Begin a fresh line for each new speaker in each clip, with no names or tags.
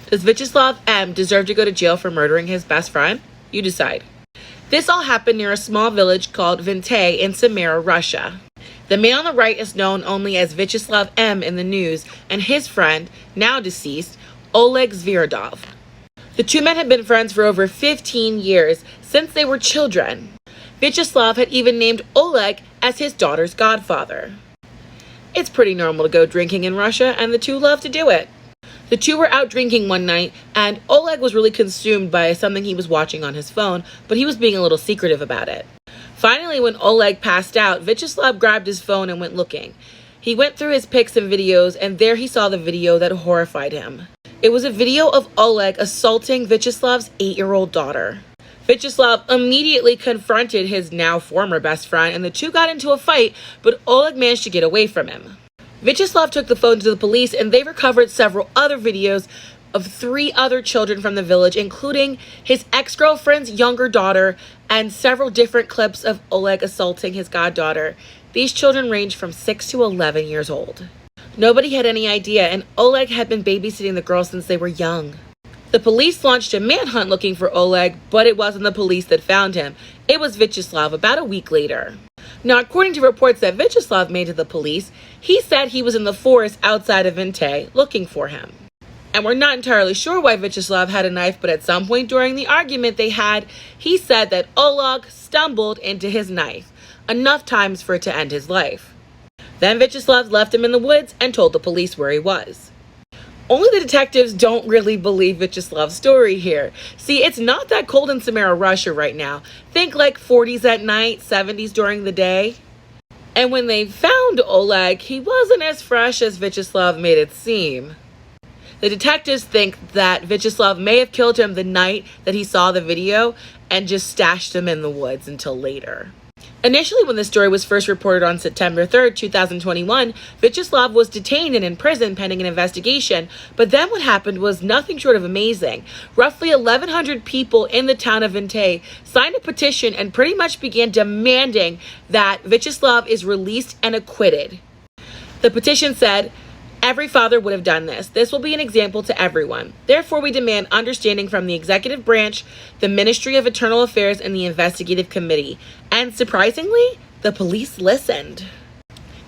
Does Vyacheslav M. deserve to go to jail for murdering his best friend? You decide. This all happened near a small village called Vintay in Samara, Russia. The man on the right is known only as Vyacheslav M. in the news, and his friend, now deceased, Oleg Zvirodov. The two men had been friends for over 15 years, since they were children. Vyacheslav had even named Oleg as his daughter's godfather. It's pretty normal to go drinking in Russia, and the two love to do it. The two were out drinking one night, and Oleg was really consumed by something he was watching on his phone, but he was being a little secretive about it. Finally, when Oleg passed out, Vyacheslav grabbed his phone and went looking. He went through his pics and videos, and there he saw the video that horrified him. It was a video of Oleg assaulting Vyacheslav's 8-year-old daughter. Vyacheslav immediately confronted his now former best friend, and the two got into a fight, but Oleg managed to get away from him. Vyacheslav took the phone to the police, and they recovered several other videos of 3 other children from the village, including his ex-girlfriend's younger daughter and several different clips of Oleg assaulting his goddaughter. These children ranged from 6 to 11 years old. Nobody had any idea, and Oleg had been babysitting the girls since they were young. The police launched a manhunt looking for Oleg, but it wasn't the police that found him. It was Vyacheslav about a week later. Now, according to reports that Vyacheslav made to the police, he said he was in the forest outside of Vintay looking for him. And we're not entirely sure why Vyacheslav had a knife, but at some point during the argument they had, he said that Oleg stumbled into his knife, enough times for it to end his life. Then Vyacheslav left him in the woods and told the police where he was. Only the detectives don't really believe Vyacheslav's story here. See, it's not that cold in Samara, Russia right now. Think like 40s at night, 70s during the day. And when they found Oleg, he wasn't as fresh as Vyacheslav made it seem. The detectives think that Vyacheslav may have killed him the night that he saw the video and just stashed him in the woods until later. Initially, when the story was first reported on September 3rd, 2021, Vyacheslav was detained and in prison pending an investigation, but then what happened was nothing short of amazing. Roughly 1,100 people in the town of Vintay signed a petition and pretty much began demanding that Vyacheslav is released and acquitted. The petition said, "Every father would have done this. This will be an example to everyone. Therefore, we demand understanding from the executive branch, the Ministry of Internal Affairs, and the investigative committee." And surprisingly, the police listened.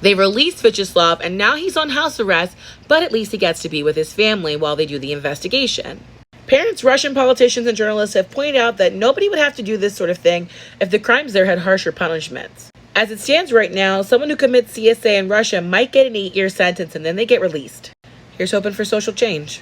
They released Vyacheslav, and now he's on house arrest, but at least he gets to be with his family while they do the investigation. Parents, Russian politicians, and journalists have pointed out that nobody would have to do this sort of thing if the crimes there had harsher punishments. As it stands right now, someone who commits CSA in Russia might get an 8-year sentence and then they get released. Here's hoping for social change.